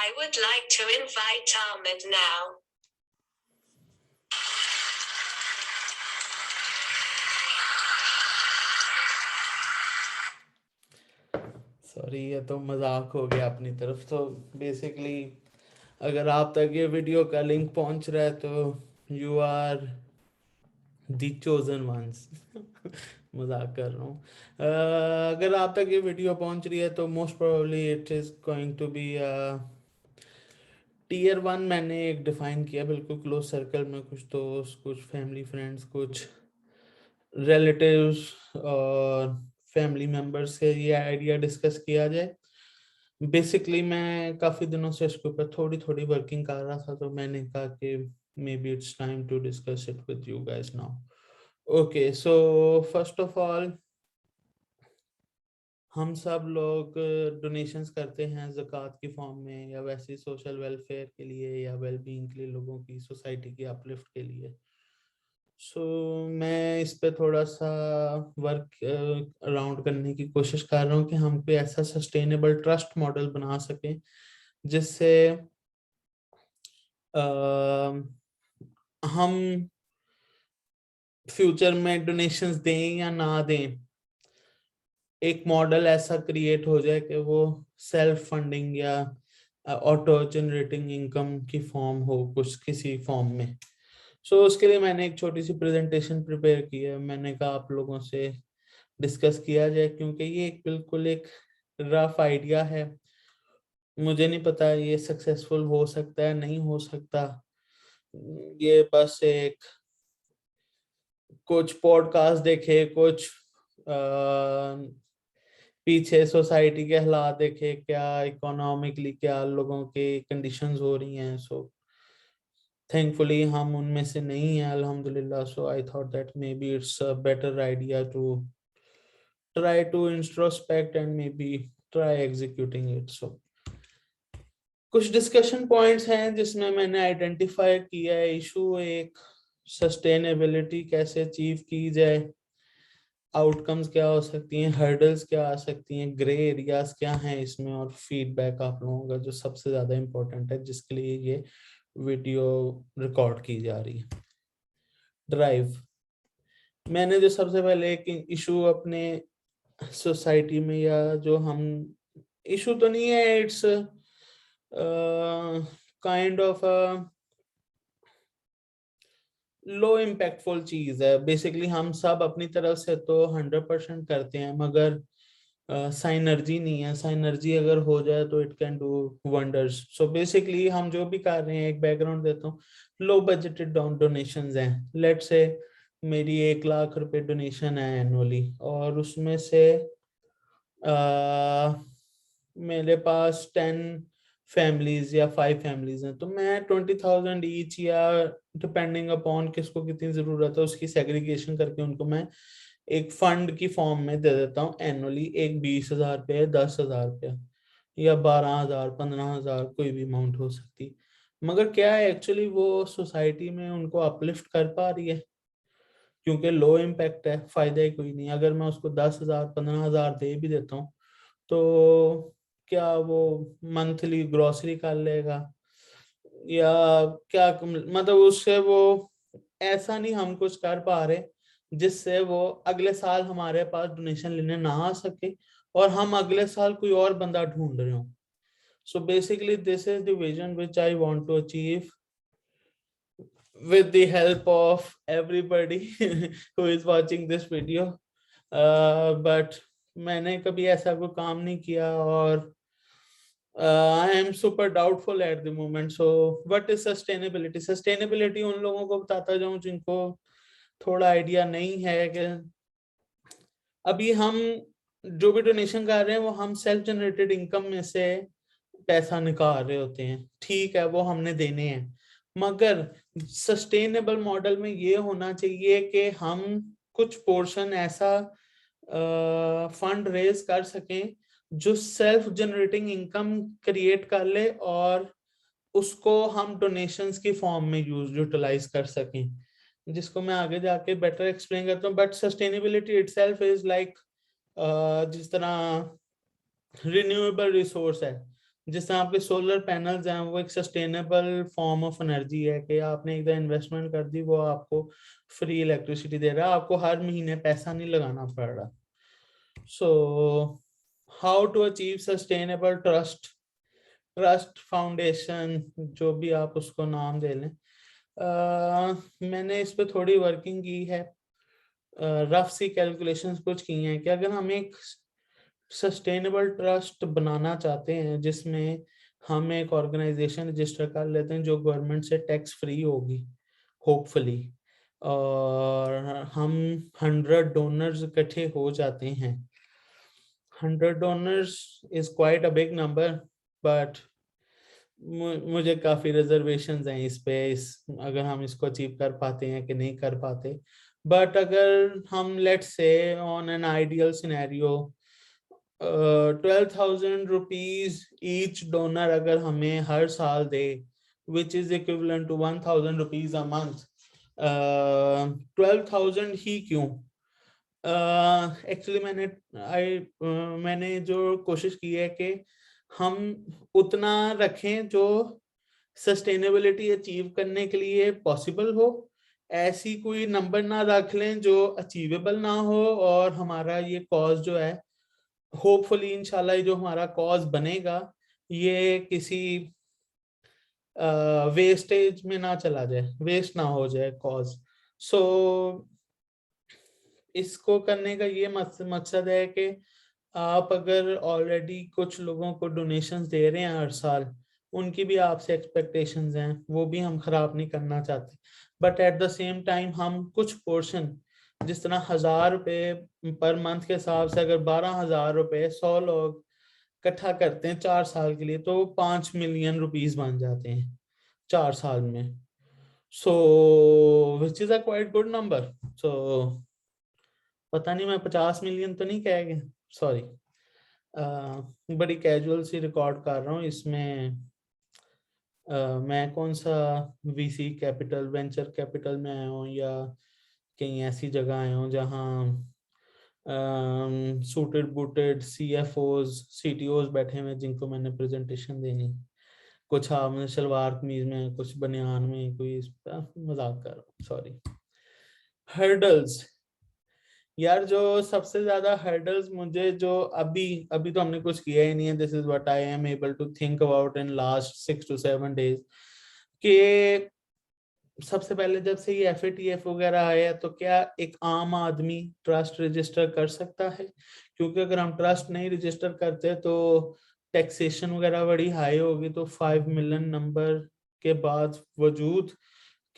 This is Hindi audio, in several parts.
I would like to invite Ahmed now. Sorry, ये तो मजाक हो गया अपनी तरफ। तो बेसिकली अगर आप तक ये वीडियो का लिंक पहुंच रहा है तो you are the chosen ones. मजाक कर रहा हूँ। अगर आप तक ये वीडियो पहुंच रही है तो most probably it is going to be tier one. मैंने एक डिफाइन किया बिल्कुल क्लोज सर्कल में, कुछ दोस्त, कुछ फैमिली फ्रेंड्स, कुछ रिलेटिव्स और फैमिली मेम्बर्स से ये आइडिया डिस्कस किया जाए। बेसिकली मैं काफ़ी दिनों से इसके ऊपर थोड़ी थोड़ी वर्किंग कर रहा था, तो मैंने कहा कि maybe it's time to discuss it with you guys now. Okay, so first of all हम सब लोग डोनेशंस करते हैं ज़कात की फॉर्म में, या वैसे सोशल वेलफेयर के लिए या वेलबींग के लिए, लोगों की सोसाइटी की अपलिफ्ट के लिए। सो मैं इस पे थोड़ा सा वर्क अराउंड करने की कोशिश कर रहा हूँ कि हम कोई ऐसा सस्टेनेबल ट्रस्ट मॉडल बना सकें जिससे हम फ्यूचर में डोनेशंस दें या ना दें, एक मॉडल ऐसा क्रिएट हो जाए कि वो सेल्फ फंडिंग या ऑटो जनरेटिंग इनकम की फॉर्म हो कुछ किसी फॉर्म में। सो उसके लिए मैंने एक छोटी सी प्रेजेंटेशन प्रिपेयर की है। मैंने कहा आप लोगों से डिस्कस किया जाए, क्योंकि ये बिल्कुल एक रफ आइडिया है। मुझे नहीं पता ये सक्सेसफुल हो सकता है नहीं हो सकता। ये बस एक कुछ पॉडकास्ट देखे, कुछ पीछे सोसाइटी के हालात देखे, क्या इकोनॉमिकली क्या लोगों के कंडीशंस हो रही हैं। सो थैंकफुली हम उनमें से नहीं हैं अल्हम्दुलिल्लाह। So I thought that maybe it's a better idea to try to introspect and maybe try executing it. So कुछ डिस्कशन पॉइंट्स हैं जिसमें मैंने आइडेंटिफाई किया है इशू। एक, सस्टेनेबिलिटी कैसे अचीव की जाए, आउटकम्स क्या हो सकती हैं, हर्डल्स क्या आ सकती हैं, ग्रे एरियाज क्या हैं इसमें, और फीडबैक आप लोगों का जो सबसे ज्यादा इम्पोर्टेंट है जिसके लिए ये वीडियो रिकॉर्ड की जा रही है। ड्राइव, मैंने जो सबसे पहले एक इशू अपने सोसाइटी में, या जो हम इशू तो नहीं है, it's kind of low impactful चीज है। बेसिकली हम सब अपनी तरफ से तो 100% करते हैं, मगर साइनर्जी नहीं है। साइनर्जी अगर हो जाए तो it can do wonders. So basically हम जो भी कर रहे हैं, एक बैकग्राउंड देता हूँ, लो बजटेड डोनेशंस हैं। लेट्स से मेरी 1 लाख रुपए डोनेशन है एनुअली, और उसमें से मेरे पास 10 फैमिलीज या 5 फैमिलीज हैं, तो मैं 20,000 ईच, या डिपेंडिंग अपॉन किसको कितनी जरूरत है उसकी सेग्रीगेशन करके उनको मैं एक फंड की फॉर्म में दे देता हूँ एनुअली। एक 20,000 रुपये, 10,000 रुपया, या 12,000, 15,000, कोई भी अमाउंट हो सकती। मगर क्या है एक्चुअली वो सोसाइटी में उनको अपलिफ्ट कर पा रही है? क्योंकि लो इम्पैक्ट है, फायदा ही कोई नहीं। अगर मैं उसको 10,000, 15,000 दे भी देता हूँ तो क्या वो मंथली ग्रोसरी कर लेगा, या क्या मतलब उससे वो ऐसा नहीं हम कुछ कर पा रहे जिससे वो अगले साल हमारे पास डोनेशन लेने ना आ सके और हम अगले साल कोई और बंदा ढूंढ रहे हो। So basically this is the vision which I want to achieve with the help of everybody who is watching this video. But मैंने कभी ऐसा कोई काम नहीं किया, और I am super doubtful at the moment. So what is sustainability? Sustainability उन लोगों को बताता जाऊं जिनको थोड़ा आइडिया नहीं है कि अभी हम जो भी डोनेशन कर रहे हैं वो हम सेल्फ जनरेटेड इनकम में से पैसा निकाल रहे होते हैं। ठीक है, वो हमने देने हैं, मगर सस्टेनेबल मॉडल में ये होना चाहिए कि हम कुछ पोर्शन ऐसा फंड रेज कर सकें जो सेल्फ जनरेटिंग इनकम क्रिएट कर ले, और उसको हम डोनेशंस की फॉर्म में यूटिलाइज कर सकें, जिसको मैं आगे जाके बेटर एक्सप्लेन करता हूँ। But sustainability itself is like जिस तरह रिन्यूएबल रिसोर्स है, जिस तरह आपके सोलर पैनल्स हैं, वो एक सस्टेनेबल फॉर्म ऑफ एनर्जी है कि आपने एक इन्वेस्टमेंट कर दी, वो आपको फ्री इलेक्ट्रिसिटी दे रहा है, आपको हर महीने पैसा नहीं लगाना पड़ रहा। So how to achieve sustainable trust, trust foundation, जो भी आप उसको नाम दे लें। मैंने इस पे थोड़ी वर्किंग की है, रफ सी कैलकुलेशंस कुछ की हैं कि अगर हम एक सस्टेनेबल ट्रस्ट बनाना चाहते हैं जिसमें हम एक ऑर्गेनाइजेशन रजिस्टर कर लेते हैं जो गवर्नमेंट से टैक्स फ्री होगी होपफुली, और हम 100 डोनर्स इकट्ठे हो जाते हैं। 100 donors is quite a big number, but मुझे काफी रिजर्वेशंस हैं इस पे, इस अगर हम इसको अचीव कर पाते हैं कि नहीं कर पाते। बट अगर हम let's say on an ideal scenario 12,000 rupees each donor अगर हमें हर साल दे, which is equivalent to 1,000 rupees a month. 12,000 ही क्यों, एक्चुअली मैंने जो कोशिश की है कि हम उतना रखें जो सस्टेनेबिलिटी अचीव करने के लिए पॉसिबल हो, ऐसी कोई नंबर ना रख लें जो अचीवेबल ना हो, और हमारा ये कॉज जो है होपफुली इंशाल्लाह जो हमारा कॉज बनेगा ये किसी वेस्टेज में ना चला जाए, वेस्ट ना हो जाए कॉज। सो इसको करने का ये मकसद है कि आप अगर ऑलरेडी कुछ लोगों को डोनेशंस दे रहे हैं हर साल, उनकी भी आपसे एक्सपेक्टेशंस हैं, वो भी हम खराब नहीं करना चाहते, but at the same time हम कुछ पोर्शन, जिस तरह 1,000 रुपए पर मंथ के हिसाब से अगर 12,000 रुपए 100 लोग इकट्ठा करते हैं 4 साल के लिए, तो 5 मिलियन रुपीस बन जाते हैं 4 साल में। So which is a quite good number. So पता नहीं मैं 50 मिलियन तो नहीं कह गया, सॉरी, बड़ी कैजुअल सी रिकॉर्ड कर रहा हूँ इसमें। मैं कौन सा वीसी कैपिटल वेंचर कैपिटल में आया हूँ या कहीं ऐसी जगह आया हूँ जहाँ सूटेड बूटेड सीएफओज सीटीओज बैठे हुए जिनको मैंने प्रेजेंटेशन देनी, कुछ आपने सलवार कमीज में, कुछ बनियान में, कोई मजाक कर रहा हूँ, सॉरी। हर्डल्स, यार जो सबसे ज्यादा हर्डल्स मुझे जो अभी अभी तो हमने कुछ किया ही नहीं है, this is what I am able to think about in last 6 to 7 days, कि सबसे पहले जब से ये FATF वगैरह आया तो क्या एक आम आदमी ट्रस्ट रजिस्टर कर सकता है? क्योंकि अगर हम ट्रस्ट नहीं रजिस्टर करते तो टैक्सेशन वगैरह बड़ी हाई होगी, तो 5 मिलियन नंबर के बाद वजूद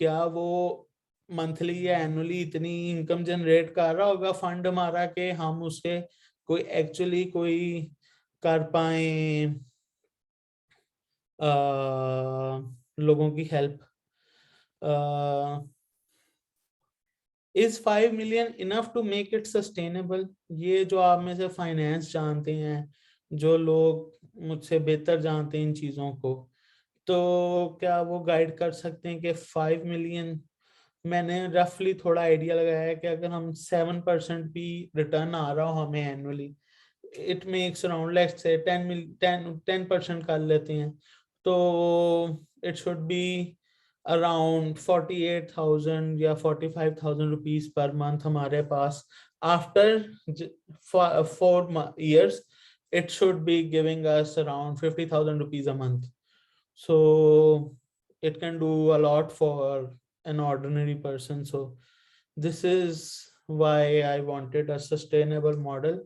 क्या वो मंथली या एनुअली इतनी इनकम जनरेट कर रहा होगा फंड हमारा कि हम उसे कोई एक्चुअली कोई कर पाए लोगों की help? Is 5 million enough to make it sustainable? ये जो आप में से फाइनेंस जानते हैं, जो लोग मुझसे बेहतर जानते हैं इन चीजों को, तो क्या वो गाइड कर सकते हैं कि 5 मिलियन, मैंने रफली थोड़ा आइडिया लगाया है कि अगर हम 7% भी रिटर्न आ रहा हो हमें annually, it makes around let's say 10% कर लेते हैं, तो इट शुड बी अराउंड 48,000 या 45,000 रुपीज पर मंथ हमारे पास। After 4 years it should be giving us around 50,000 rupees a month. So it can do a lot for an ordinary person. So this is why I wanted a sustainable model,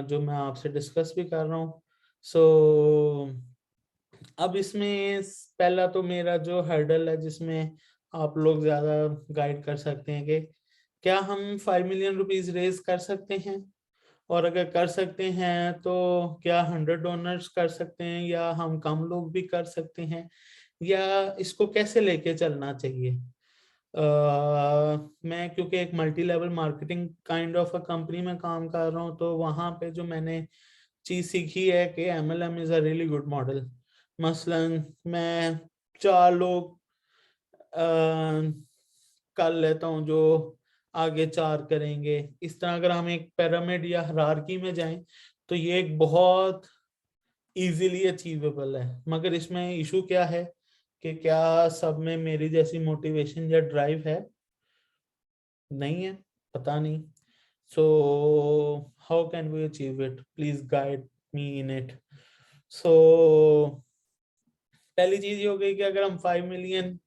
जो मैं आपसे डिस्कस भी कर रहा हूँ। सो अब इसमें पहला तो मेरा जो हर्डल है जिसमें आप लोग ज्यादा गाइड कर सकते हैं कि क्या हम 5 मिलियन रुपीस रेज कर सकते हैं, और अगर कर सकते हैं तो क्या 100 डोनर्स कर सकते हैं या हम कम लोग भी कर सकते हैं, या इसको कैसे लेके चलना चाहिए? मैं क्योंकि एक multi level marketing kind of a company में काम कर रहा हूँ, तो वहाँ पे जो मैंने चीज सीखी है कि MLM is a really good model. मसलन मैं 4 लोग कर लेता हूँ जो आगे 4 करेंगे, इस तरह अगर हम एक पिरामिड या हायरार्की में जाएं तो ये एक बहुत इजीली अचीवेबल है। मगर इसमें इशू क्या है कि क्या सब में मेरी जैसी मोटिवेशन या ड्राइव है? नहीं है, पता नहीं। So how can we achieve it? Please guide me in it. So पहली चीज ये हो गई कि अगर हम 5 मिलियन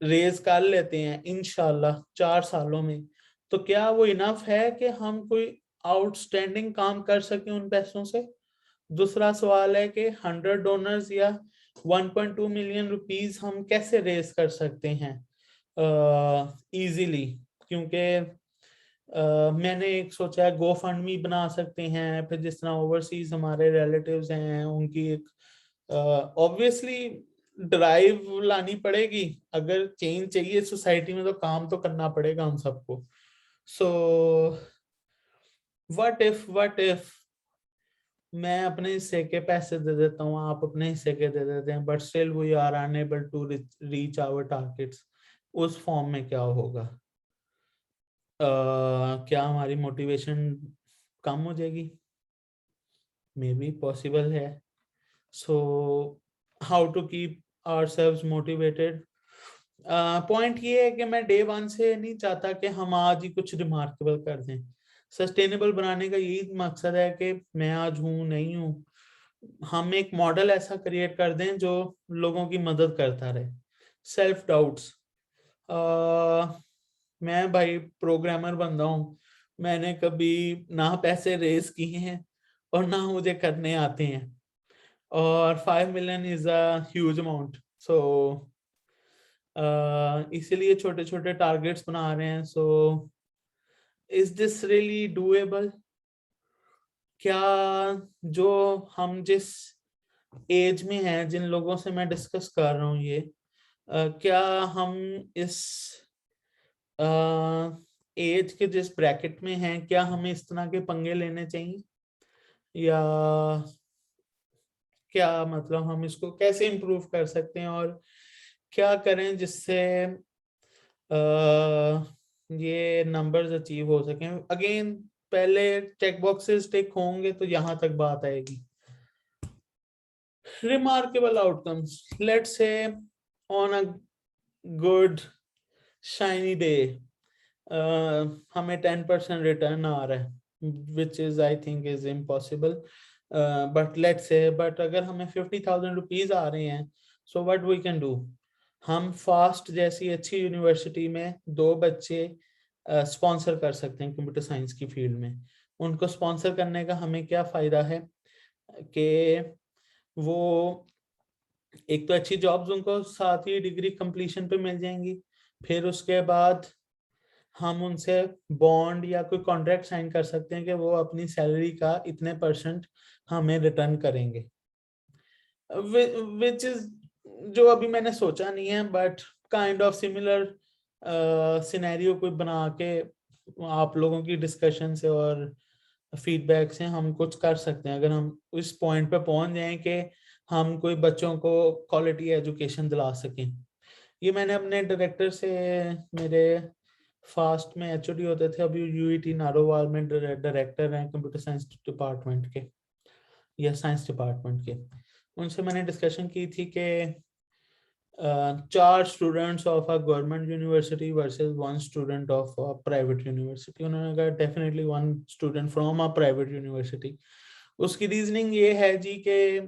रेज कर लेते हैं इंशाल्लाह 4 सालों में, तो क्या वो इनफ है कि हम कोई आउटस्टैंडिंग काम कर सकें उन पैसों से? दूसरा सवाल है कि 100 डोनर्स या 1.2 मिलियन रुपीस हम कैसे रेज कर सकते हैं इजीली? क्योंकि मैंने एक सोचा है, गो फंड मी बना सकते हैं। फिर जिस तरह ओवरसीज हमारे रिलेटिव्स हैं, उनकी एक ऑब्वियसली ड्राइव लानी पड़ेगी। अगर चेंज चाहिए सोसाइटी में तो काम तो करना पड़ेगा हम सबको। सो व्हाट इफ मैं अपने हिस्से के पैसे दे देता हूँ, आप अपने हिस्से के दे देते हैं, but still we are unable to reach our targets. उस फॉर्म में क्या होगा? क्या हमारी मोटिवेशन कम हो जाएगी? मे बी पॉसिबल है। So how to keep ourselves motivated? Point ये है कि मैं डे वन से नहीं चाहता कि हम आज ही कुछ रिमार्केबल कर दें। सस्टेनेबल बनाने का यही मकसद है कि मैं आज हूँ नहीं हूँ, हम एक मॉडल ऐसा क्रिएट कर दें जो लोगों की मदद करता रहे। सेल्फ डाउट्स, मैं भाई प्रोग्रामर बंदा हूँ, मैंने कभी ना पैसे रेज किए हैं और ना मुझे करने आते हैं, और 5 million is a huge amount. So इसीलिए छोटे छोटे टारगेट्स बना रहे हैं। So is this really doable? क्या जो हम जिस एज में हैं, जिन लोगों से मैं डिस्कस कर रहा हूँ ये, क्या हम इस एज के जिस ब्रैकेट में हैं, क्या हमें इस तरह के पंगे लेने चाहिए, या क्या मतलब हम इसको कैसे इम्प्रूव कर सकते हैं, और क्या करें जिससे ये नंबर्स अचीव हो सकें? अगेन पहले चेक बॉक्सेस टिक होंगे तो यहाँ तक बात आएगी। Remarkable outcomes, let's say on a good shiny day हमें 10% रिटर्न आ रहा है, which is I think is impossible, but let's say, but अगर हमें 50,000 रुपीज आ रहे हैं, so what we can do? हम फास्ट जैसी अच्छी यूनिवर्सिटी में 2 बच्चे स्पॉन्सर कर सकते हैं कंप्यूटर साइंस की फील्ड में। उनको स्पॉन्सर करने का हमें क्या फायदा है कि वो एक तो अच्छी जॉब्स उनको साथ ही डिग्री कंप्लीशन पे मिल जाएंगी, फिर उसके बाद हम उनसे बॉन्ड या कोई कॉन्ट्रैक्ट साइन कर सकते हैं कि वो अपनी सैलरी का इतने % हमें रिटर्न करेंगे, विच इज जो अभी मैंने सोचा नहीं है, but kind of similar scenario कोई बना के आप लोगों की डिस्कशन से और फीडबैक से हम कुछ कर सकते हैं। अगर हम इस पॉइंट पे पहुंच जाएं कि हम कोई बच्चों को क्वालिटी एजुकेशन दिला सकें। ये मैंने अपने डायरेक्टर से, मेरे फास्ट में एचओडी होते थे, अभी यूईटी नारोवाल में डायरेक्टर हैं कंप्यूटर साइंस डिपार्टमेंट के या साइंस डिपार्टमेंट के, उनसे मैंने डिस्कशन की थी कि 4 students of a government university versus 1 student of a private university. उन्होंने कहा definitely 1 student from a private university. उसकी रीजनिंग ये है जी कि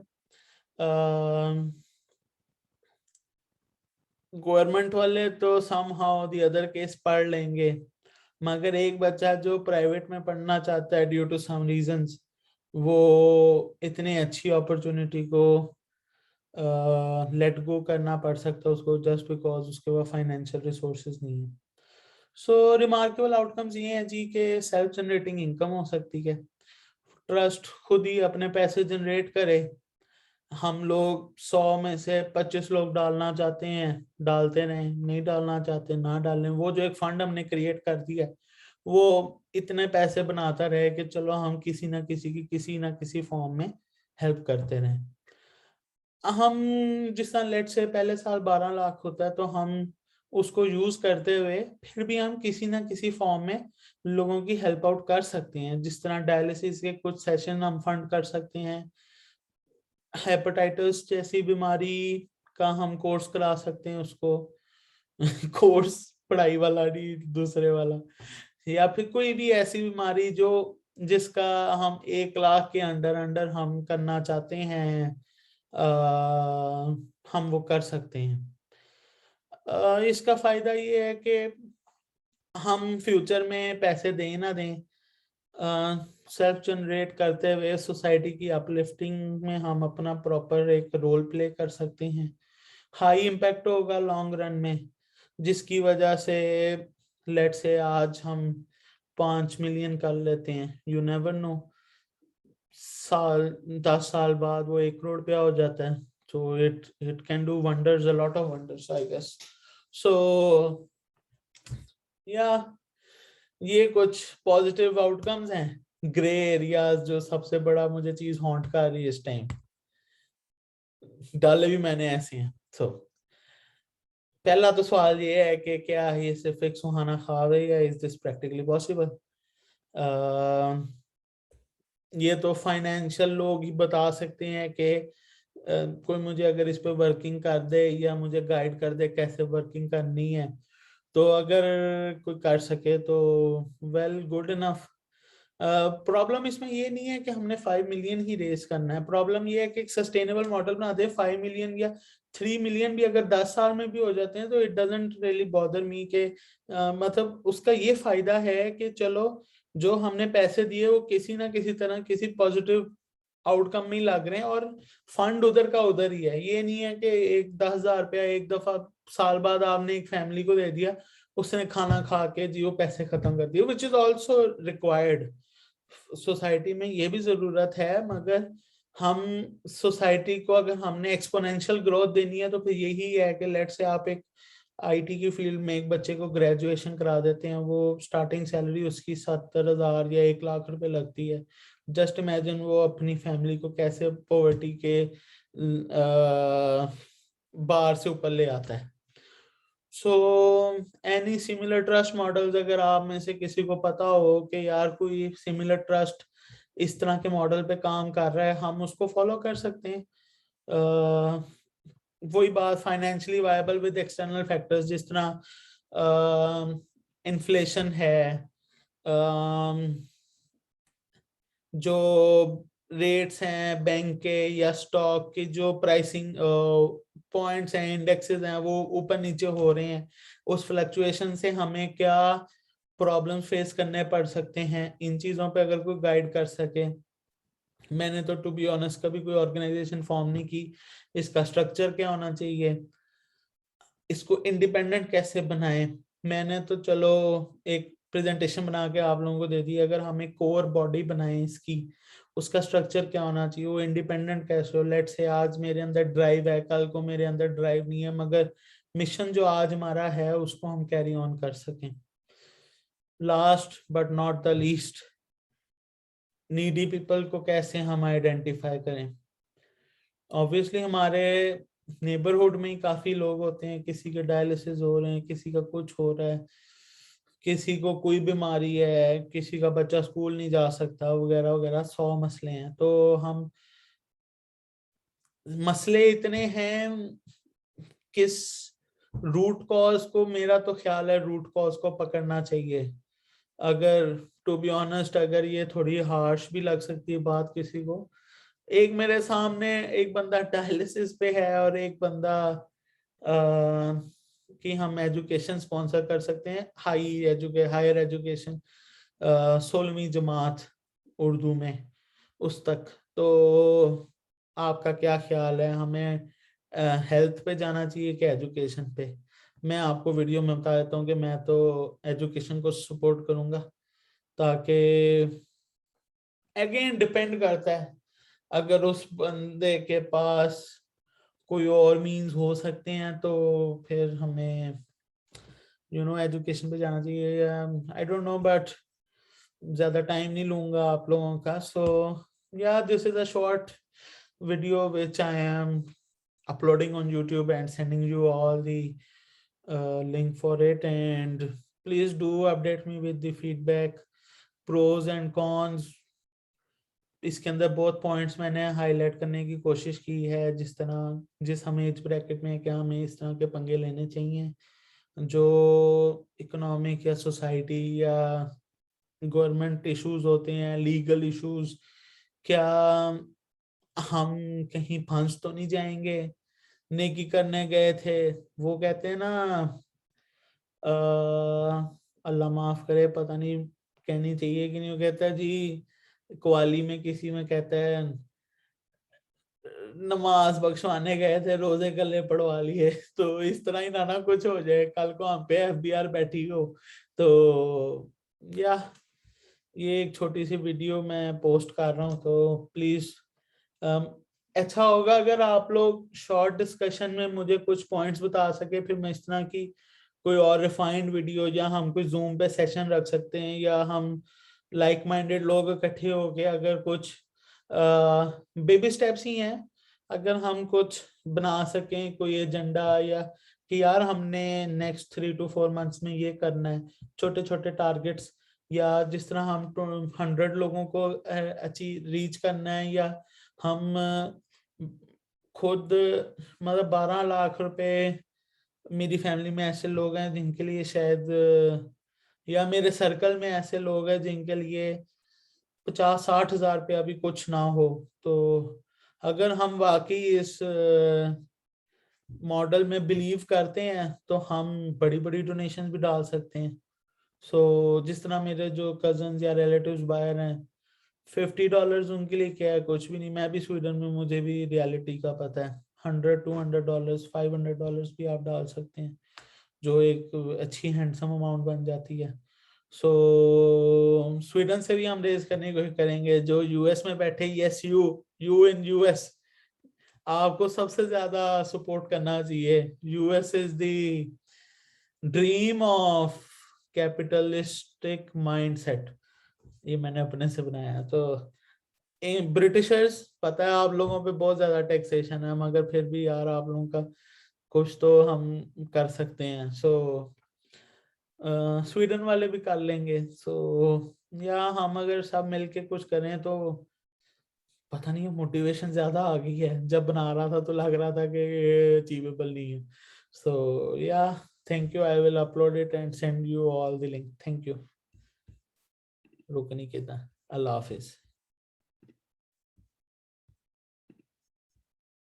गवर्नमेंट वाले तो समहाउ द अदर केस पढ़ लेंगे, मगर एक बच्चा जो प्राइवेट में पढ़ना चाहता है ड्यू टू सम रीजंस, वो इतनी अच्छी अपॉर्चुनिटी को लेट गो करना पड़ सकता है उसको, जस्ट बिकॉज उसके पास फाइनेंशियल रिसोर्सेज नहीं है। सो रिमार्केबल आउटकम्स ये हैं जी के सेल्फ जनरेटिंग इनकम हो सकती है, ट्रस्ट खुद ही अपने पैसे जनरेट करे। हम लोग 100 में से 25 लोग डालना चाहते हैं डालते रहें, नहीं डालना चाहते ना डालें। वो जो एक फंड हमने क्रिएट कर दिया, वो इतने पैसे बनाता रहे कि चलो हम किसी ना किसी की किसी ना किसी फॉर्म में हेल्प करते रहें। हम जिस तरह लेट से पहले साल 12 लाख होता है, तो हम उसको यूज करते हुए फिर भी हम किसी ना किसी फॉर्म में लोगों की हेल्प आउट कर सकते हैं। जिस तरह डायलिसिस के कुछ सेशन हम फंड कर सकते हैं, हेपेटाइटिस जैसी बीमारी का हम कोर्स करा सकते हैं उसको कोर्स पढ़ाई वाला नहीं, दूसरे वाला। या फिर कोई भी ऐसी बीमारी जो जिसका हम 1 लाख के अंडर अंडर हम करना चाहते हैं, हम वो कर सकते हैं। इसका फायदा ये है कि हम फ्यूचर में पैसे दें ना दें, सेल्फ जनरेट करते हुए सोसाइटी की अपलिफ्टिंग में हम अपना प्रॉपर एक रोल प्ले कर सकते हैं। हाई इम्पैक्ट होगा लॉन्ग रन में, जिसकी वजह से लेट से आज हम 5 मिलियन कर लेते हैं, यू नेवर नो, 10 साल बाद वो 1 करोड़ रुपया हो जाता है। so it can do wonders, a lot of wonders, I guess. So yeah, ये कुछ पॉजिटिव आउटकम्स हैं। ग्रे एरियाज जो सबसे बड़ा मुझे चीज हॉन्ट कर रही है इस टाइम, डाले भी मैंने ऐसे हैं। तो पहला तो सवाल ये है कि क्या ये सिर्फ एक सुहाना ख्वाब है या इज दिस प्रैक्टिकली पॉसिबल। ये तो फाइनेंशियल लोग ही बता सकते हैं कि कोई मुझे अगर इस पे वर्किंग कर दे या मुझे गाइड कर दे कैसे वर्किंग करनी है, तो अगर कोई कर सके तो वेल गुड इनफ। प्रॉब्लम इसमें ये नहीं है कि हमने 5 मिलियन ही रेस करना है, प्रॉब्लम ये है कि एक सस्टेनेबल मॉडल बना दे। 5 मिलियन या 3 मिलियन भी अगर 10 साल में भी हो जाते हैं तो it doesn't really bother me के, मतलब उसका ये फायदा है कि चलो जो हमने पैसे दिए वो किसी ना किसी तरह किसी पॉजिटिव आउटकम में लग रहे हैं, और फंड उधर का उधर ही है। ये नहीं है कि एक 10,000 रुपया एक दफा साल बाद आपने एक फैमिली को दे दिया, उसने खाना खा के जी वो पैसे खत्म कर दिए, which is also required. Society में ये भी जरूरत है, मगर हम सोसाइटी को अगर हमने एक्सपोनेंशियल ग्रोथ देनी है तो फिर यही है कि लेट से आप एक आईटी की फील्ड में एक बच्चे को ग्रेजुएशन करा देते हैं, वो स्टार्टिंग सैलरी उसकी 70,000 या 1 लाख रुपए लगती है। जस्ट इमेजिन वो अपनी फैमिली को कैसे पॉवर्टी के बार से ऊपर ले आता है। So any similar trust models, अगर आप में से किसी को पता हो कि यार कोई सिमिलर ट्रस्ट इस तरह के मॉडल पे काम कर रहा है, हम उसको फॉलो कर सकते हैं। वही बात, financially viable with external factors, जिस तरह इन्फ्लेशन है, जो रेट्स हैं बैंक के या स्टॉक के, जो प्राइसिंग पॉइंट्स हैं, इंडेक्सेस हैं, वो ऊपर नीचे हो रहे हैं, उस फ्लक्चुएशन से हमें क्या प्रॉब्लम फेस करने पड़ सकते हैं, इन चीजों पे अगर कोई गाइड कर सके। मैंने तो टू बी ऑनेस्ट कभी कोई ऑर्गेनाइजेशन फॉर्म नहीं की, इसका स्ट्रक्चर क्या होना चाहिए, इसको इंडिपेंडेंट कैसे बनाए, मैंने तो चलो एक प्रेजेंटेशन बना के आप लोगों को दे दी। अगर हम एक कोर बॉडी बनाए इसकी, उसका स्ट्रक्चर क्या होना चाहिए, वो इंडिपेंडेंट कैसे हो। लेट से आज मेरे अंदर ड्राइव है, कल को मेरे अंदर ड्राइव नहीं है, मगर मिशन जो आज हमारा है उसको हम कैरी ऑन कर सकें। Last but not the least, needy people को कैसे हम आइडेंटिफाई करें। ऑब्वियसली हमारे नेबरहुड में ही काफी लोग होते हैं, किसी के डायलिसिस हो रहे हैं, किसी का कुछ हो रहा है, किसी को कोई बीमारी है, किसी का बच्चा स्कूल नहीं जा सकता, वगैरह वगैरह 100 मसले हैं। तो हम मसले इतने हैं, किस रूट कॉज को, मेरा तो ख्याल है रूट कॉज को पकड़ना चाहिए। अगर टू बी ऑनेस्ट, अगर ये थोड़ी हार्श भी लग सकती है बात किसी को, एक मेरे सामने एक बंदा डायलिसिस पे है और एक बंदा कि हम एजुकेशन स्पॉन्सर कर सकते हैं, हायर एजुकेशन, 16वीं जमात उर्दू में, उस तक। तो आपका क्या ख्याल है, हमें हेल्थ पे जाना चाहिए कि एजुकेशन पे? मैं आपको वीडियो में बता देता हूँ कि मैं तो एजुकेशन को सपोर्ट करूंगा, ताकि अगेन डिपेंड करता है, अगर उस बंदे के पास कोई और मीन्स हो सकते हैं तो फिर हमें एजुकेशन पे जाना चाहिए। आई डोंट नो, बट ज्यादा टाइम नहीं लूंगा आप लोगों का। सो या this is a short video which I am uploading on YouTube and sending you all the link for it, and please do update me with the feedback, pros and cons, इसके अंदर बहुत पॉइंट्स मैंने हाईलाइट करने की कोशिश की है, जिस हम एज ब्रैकेट में है, क्या हमें इस तरह के पंगे लेने चाहिए जो इकोनॉमिक या सोसाइटी या गवर्नमेंट इश्यूज होते हैं, लीगल इश्यूज, क्या हम कहीं फंस तो नहीं जाएंगे। नेकी करने गए थे, वो कहते हैं ना, अल्लाह माफ करे, पता नहीं कहनी चाहिए कि नहीं, वो कहता है जी, कवाली में किसी में कहता है नमाज बख्शवाने गए थे, रोजे गले पड़वा लिए। तो इस तरह ही ना कुछ हो जाए, कल को हम पे एफबीआर बैठी हो तो। या ये एक छोटी सी वीडियो मैं पोस्ट कर रहा हूँ, तो प्लीज अच्छा होगा अगर आप लोग शॉर्ट डिस्कशन में मुझे कुछ पॉइंट्स बता सके, फिर मैं इस तरह की कोई और रिफाइंड वीडियो, या हम कोई जूम पे सेशन रख सकते हैं, या हम लाइक माइंडेड लोग इकट्ठे होके अगर कुछ बेबी स्टेप्स ही हैं, अगर हम कुछ बना सकें कोई एजेंडा, या कि यार हमने नेक्स्ट 3 to 4 मंथ्स में ये करना है, छोटे छोटे टारगेट्स, या जिस तरह हम 100 लोगों को अचीव रीच करना है, या हम खुद मतलब 12 लाख रुपए, मेरी फैमिली में ऐसे लोग हैं जिनके लिए शायद, या मेरे सर्कल में ऐसे लोग हैं जिनके लिए 50-60 हजार रुपया भी कुछ ना हो, तो अगर हम वाकई इस मॉडल में बिलीव करते हैं तो हम बड़ी बड़ी डोनेशन भी डाल सकते हैं। सो जिस तरह मेरे जो कजन या रिलेटिव्स बाहर हैं, $50 उनके लिए क्या है, कुछ भी नहीं। मैं भी स्वीडन में, मुझे भी रियलिटी का पता है। $100, $200, $500 भी आप डाल सकते हैं, जो एक अच्छी हैंडसम अमाउंट बन जाती है। सो स्वीडन से भी हम रेज करने की कोशिश करेंगे। जो यूएस में बैठे, यस यू इन यूएस, आपको सबसे ज्यादा सपोर्ट करना चाहिए। US is the dream of capitalistic mindset, ये मैंने अपने से बनाया। तो ब्रिटिशर्स, पता है आप लोगों पे बहुत ज्यादा टैक्सेशन है, मगर फिर भी यार आप लोगों का कुछ तो हम कर सकते हैं। सो स्वीडन वाले भी कर लेंगे। सो या हम अगर सब मिलके कुछ करें तो पता नहीं, मोटिवेशन ज्यादा आ गई है। जब बना रहा था तो लग रहा था कि अचीवेबल नहीं है। So yeah thank you, I will upload it and send you all the link. Thank you. रुकनी के अल्लाह हाफिज।